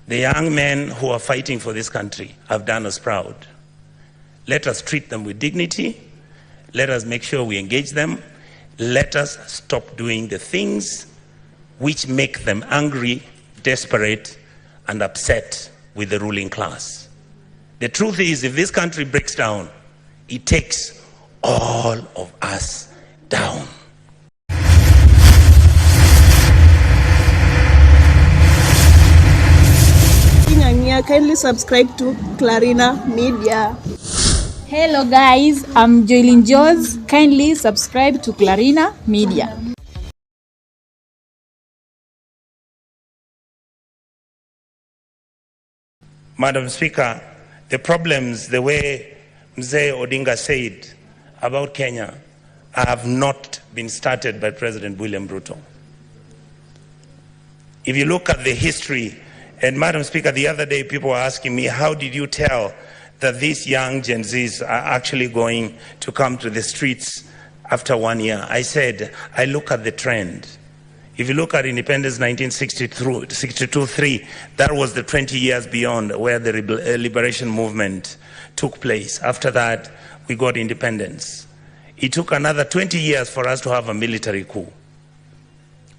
The young men who are fighting for this country have done us proud. Let us treat them with dignity. Let us make sure we engage them. Let us stop doing the things which make them angry, desperate, and upset with the ruling class. The truth is, if this country breaks down, it takes all of us down. Kindly subscribe to Clarina Media. Hello guys, I'm Joylin Jos. Kindly subscribe to Clarina Media. Madam Speaker, the problems, the way Mzee Odinga said about Kenya, have not been started by President William Ruto. If you look at the history, and Madam Speaker, the other day people were asking me, how did you tell that these young Gen Zs are actually going to come to the streets after 1 year? I said, I look at the trend. If you look at independence 1962-3, that was the 20 years beyond where the liberation movement took place. After that, we got independence. It took another 20 years for us to have a military coup.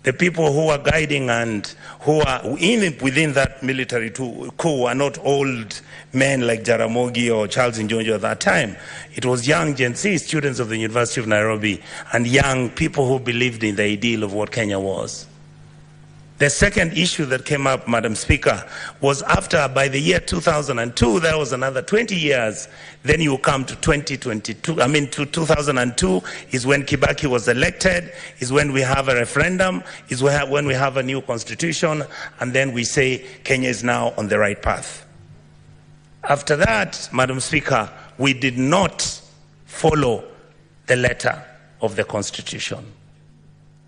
The people who are guiding and who are within that military coup are not old men like Jaramogi or Charles Njonjo at that time. It was young Gen Z students of the University of Nairobi and young people who believed in the ideal of what Kenya was. The second issue that came up, Madam Speaker, was after, by the year 2002, there was another 20 years. Then you come to 2002 is when Kibaki was elected, is when we have a referendum, is when we have a new constitution, and then we say Kenya is now on the right path. After that, Madam Speaker, we did not follow the letter of the constitution.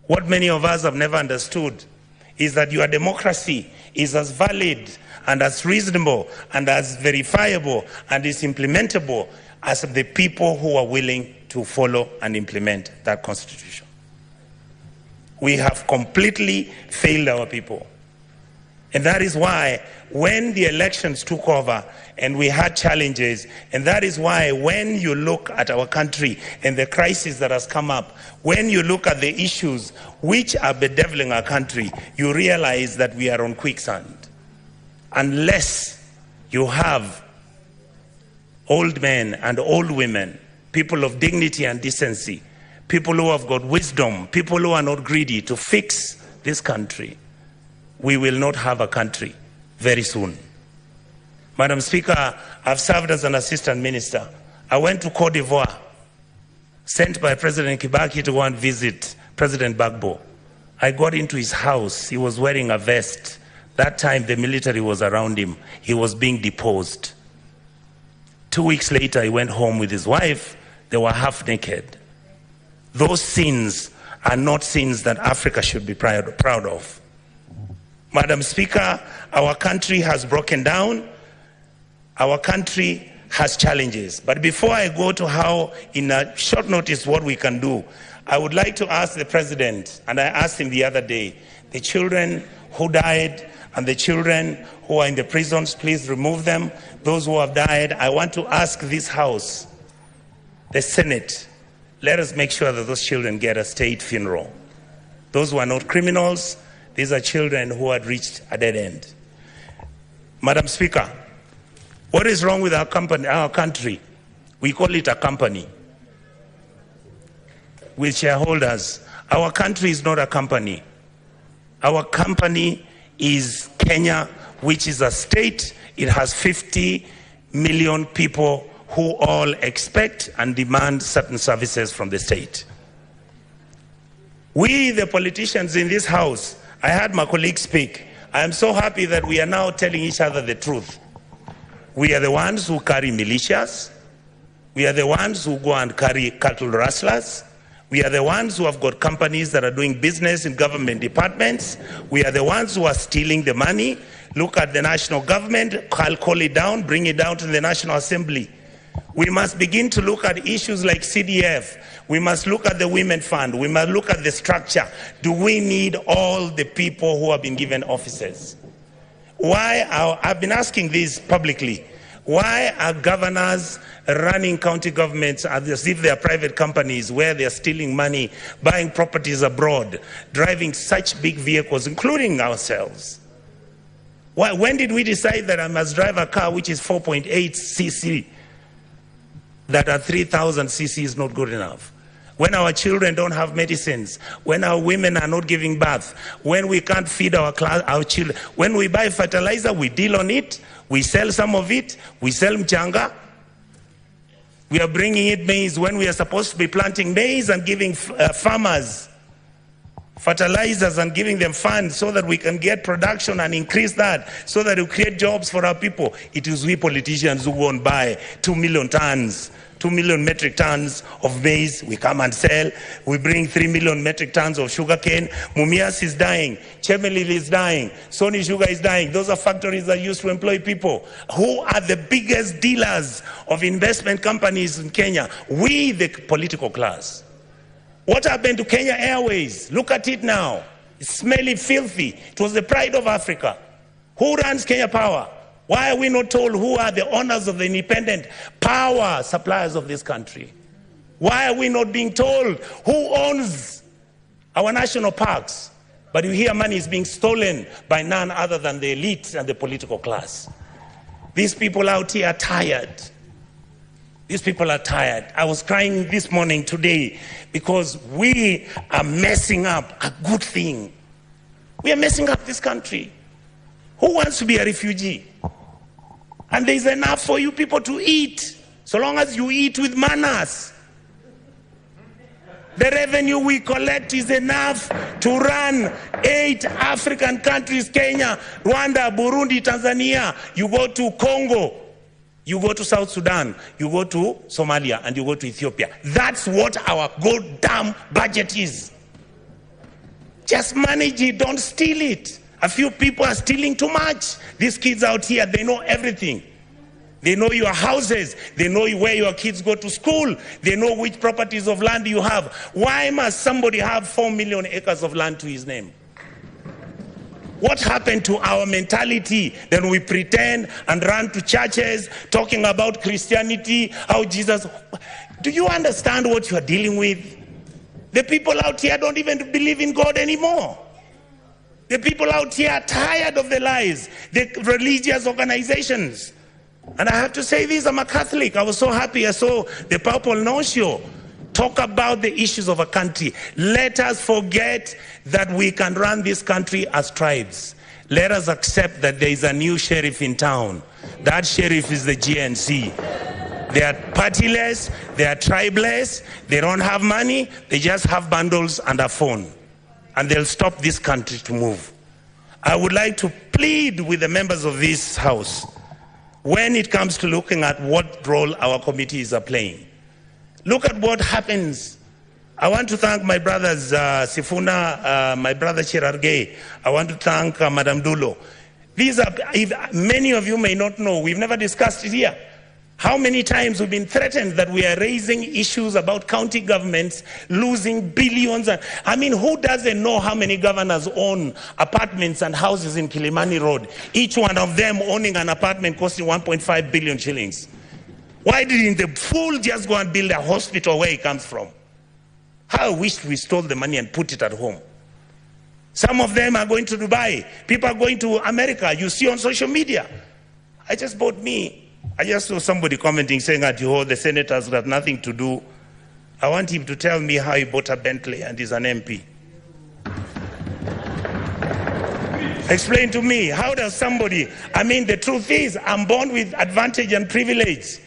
What many of us have never understood is that your democracy is as valid and as reasonable and as verifiable and is implementable as the people who are willing to follow and implement that constitution. We have completely failed our people. And that is why when the elections took over and we had challenges, and that is why when you look at our country and the crisis that has come up, when you look at the issues which are bedeviling our country, you realize that we are on quicksand. Unless you have old men and old women, people of dignity and decency, people who have got wisdom, people who are not greedy to fix this country, we will not have a country very soon. Madam Speaker, I've served as an assistant minister. I went to Cote d'Ivoire, sent by President Kibaki to go and visit President Gbagbo. I got into his house. He was wearing a vest. That time the military was around him. He was being deposed. 2 weeks later, he went home with his wife. They were half naked. Those sins are not sins that Africa should be proud of. Madam Speaker, our country has broken down. Our country has challenges. But before I go to how, in a short notice, what we can do, I would like to ask the President, and I asked him the other day, the children who died and the children who are in the prisons, please remove them. Those who have died, I want to ask this House, the Senate, let us make sure that those children get a state funeral. Those who are not criminals, these are children who had reached a dead end. Madam Speaker, what is wrong with our country? We call it a company with shareholders. Our country is not a company. Our company is Kenya, which is a state. It has 50 million people who all expect and demand certain services from the state. We, the politicians in this House, I heard my colleague speak. I am so happy that we are now telling each other the truth. We are the ones who carry militias. We are the ones who go and carry cattle rustlers. We are the ones who have got companies that are doing business in government departments. We are the ones who are stealing the money. Look at the national government, call it down, bring it down to the National Assembly. We must begin to look at issues like CDF. We must look at the Women Fund. We must look at the structure. Do we need all the people who have been given offices? I've been asking this publicly. Why are governors running county governments as if they are private companies where they are stealing money, buying properties abroad, driving such big vehicles, including ourselves? When did we decide that I must drive a car which is 4.8 cc, that at 3,000 cc is not good enough? When our children don't have medicines, when our women are not giving birth, when we can't feed our children, when we buy fertilizer, we deal on it, we sell some of it, we sell mchanga. We are bringing in maize when we are supposed to be planting maize and giving farmers fertilizers and giving them funds so that we can get production and increase that, so that we create jobs for our people. It is we politicians who won't buy 2 million metric tons of maize. We come and sell. We bring 3 million metric tons of sugarcane. Mumias is dying. Chemelil is dying. Sony Sugar is dying. Those are factories that used to employ people. Who are the biggest dealers of investment companies in Kenya? We, the political class. What happened to Kenya Airways? Look at it now. It's smelly, filthy. It was the pride of Africa. Who runs Kenya Power? Why are we not told who are the owners of the independent power suppliers of this country? Why are we not being told who owns our national parks? But you hear money is being stolen by none other than the elite and the political class. These people out here are tired. These people are tired. I was crying this morning today because we are messing up a good thing. We are messing up this country. Who wants to be a refugee? And there's enough for you people to eat, so long as you eat with manners. The revenue we collect is enough to run 8 African countries: Kenya, Rwanda, Burundi, Tanzania. You go to Congo, you go to South Sudan, you go to Somalia, and you go to Ethiopia. That's what our goddamn budget is. Just manage it, don't steal it. A few people are stealing too much. These kids out here, they know everything. They know your houses. They know where your kids go to school. They know which properties of land you have. Why must somebody have 4 million acres of land to his name? What happened to our mentality? Then we pretend and run to churches talking about Christianity, how Jesus... Do you understand what you are dealing with? The people out here don't even believe in God anymore. The people out here are tired of the lies, the religious organizations. And I have to say this, I'm a Catholic. I was so happy I saw the Purple No-Show talk about the issues of a country. Let us forget that we can run this country as tribes. Let us accept that there is a new sheriff in town. That sheriff is the GNC. They are partyless, they are tribeless, they don't have money, they just have bundles and a phone. And they'll stop this country to move. I would like to plead with the members of this house, when it comes to looking at what role our committees are playing, look at what happens. I want to thank my brothers Sifuna, my brother Chirargei. I want to thank Madam Dulo. These are, many of you may not know, we've never discussed it here. How many times we've been threatened that we are raising issues about county governments losing billions. I mean, who doesn't know how many governors own apartments and houses in Kilimani Road? Each one of them owning an apartment costing 1.5 billion shillings. Why didn't the fool just go and build a hospital where he comes from? How I wish we stole the money and put it at home. Some of them are going to Dubai. People are going to America. You see on social media. I just saw somebody commenting saying that the senators got nothing to do. I want him to tell me how he bought a Bentley and is an MP. Explain to me, how does somebody, the truth is, I'm born with advantage and privilege.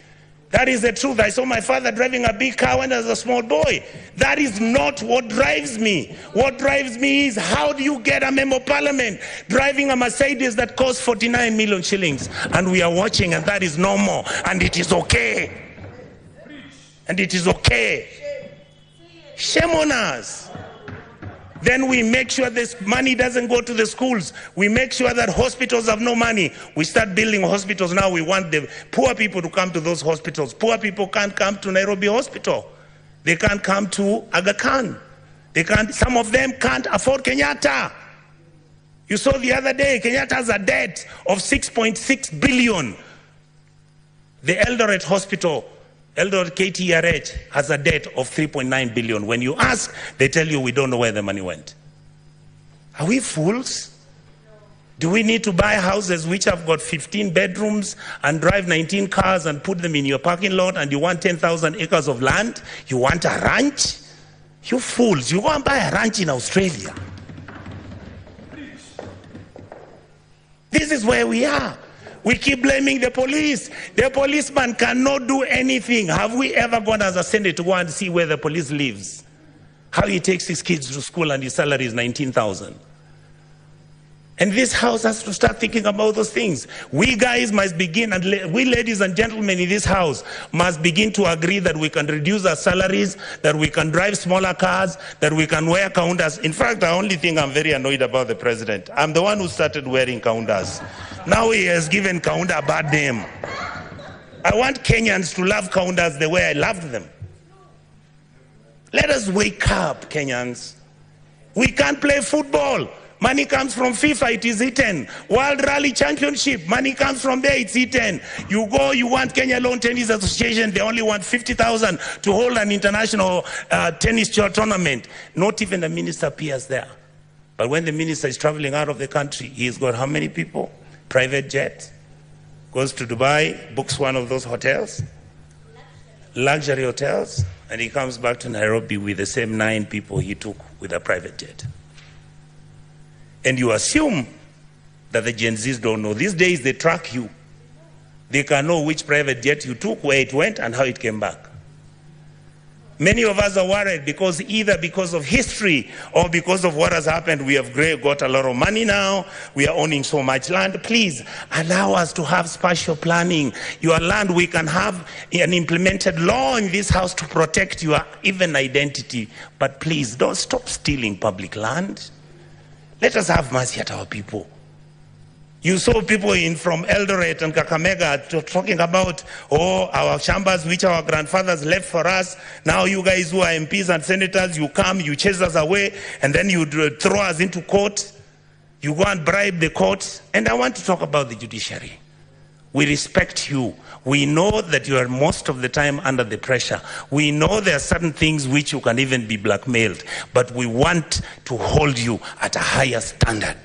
That is the truth. I saw my father driving a big car when I was a small boy. That is not what drives me. What drives me is, how do you get a member of parliament driving a Mercedes that costs 49 million shillings? And we are watching, and that is normal. And it is okay. And it is okay. Shame on us. Then we make sure this money doesn't go to the schools. We make sure that hospitals have no money. We start building hospitals now. We want the poor people to come to those hospitals. Poor people can't come to Nairobi Hospital. They can't come to Aga Khan. Some of them can't afford Kenyatta. You saw the other day, Kenyatta has a debt of 6.6 billion. The Eldoret Hospital, Eldoret KTRH, has a debt of 3.9 billion. When you ask, they tell you we don't know where the money went. Are we fools? Do we need to buy houses which have got 15 bedrooms and drive 19 cars and put them in your parking lot, and you want 10,000 acres of land? You want a ranch? You fools, you go and buy a ranch in Australia. This is where we are. We keep blaming the police. The policeman cannot do anything. Have we ever gone as a Senate to go and see where the police lives? How he takes his kids to school and his salary is 19,000. And this house has to start thinking about those things. We guys must begin, and we ladies and gentlemen in this house must begin to agree that we can reduce our salaries, that we can drive smaller cars, that we can wear counters. In fact, the only thing I'm very annoyed about the president, I'm the one who started wearing counters. Now he has given counter a bad name. I want Kenyans to love counters the way I loved them. Let us wake up, Kenyans. We can't play football. Money comes from FIFA, it is eaten. World Rally Championship, money comes from there, it's eaten. You go, you want Kenya Lawn Tennis Association, they only want 50,000 to hold an international tennis tournament. Not even the minister appears there. But when the minister is traveling out of the country, he's got how many people? Private jet, goes to Dubai, books one of those hotels, luxury hotels, and he comes back to Nairobi with the same 9 people he took with a private jet. And you assume that the Gen Zs don't know. These days they track you. They can know which private jet you took, where it went, and how it came back. Many of us are worried because either because of history or because of what has happened, we have got a lot of money now, we are owning so much land. Please allow us to have spatial planning. Your land, we can have an implemented law in this house to protect your even identity. But please don't stop stealing public land. Let us have mercy at our people. You saw people from Eldoret and Kakamega talking about, oh, our chambers which our grandfathers left for us. Now you guys who are MPs and senators, you come, you chase us away, and then you throw us into court. You go and bribe the courts. And I want to talk about the judiciary. We respect you. We know that you are most of the time under the pressure. We know there are certain things which you can even be blackmailed, but we want to hold you at a higher standard.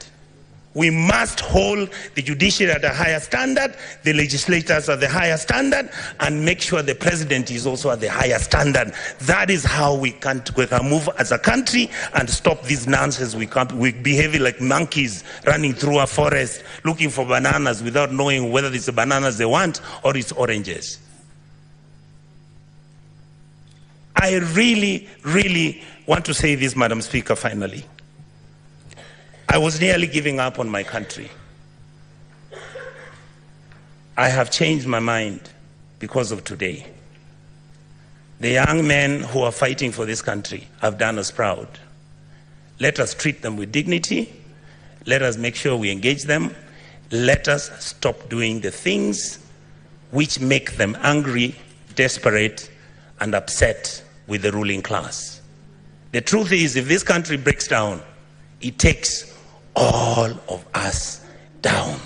We must hold the judiciary at a higher standard, the legislators at the higher standard, and make sure the president is also at the higher standard. That is how we can move as a country and stop this nonsense. We behave like monkeys running through a forest looking for bananas without knowing whether it's the bananas they want or it's oranges. I really, really want to say this, Madam Speaker, finally. I was nearly giving up on my country. I have changed my mind because of today. The young men who are fighting for this country have done us proud. Let us treat them with dignity. Let us make sure we engage them. Let us stop doing the things which make them angry, desperate, and upset with the ruling class. The truth is, if this country breaks down, it takes all of us down.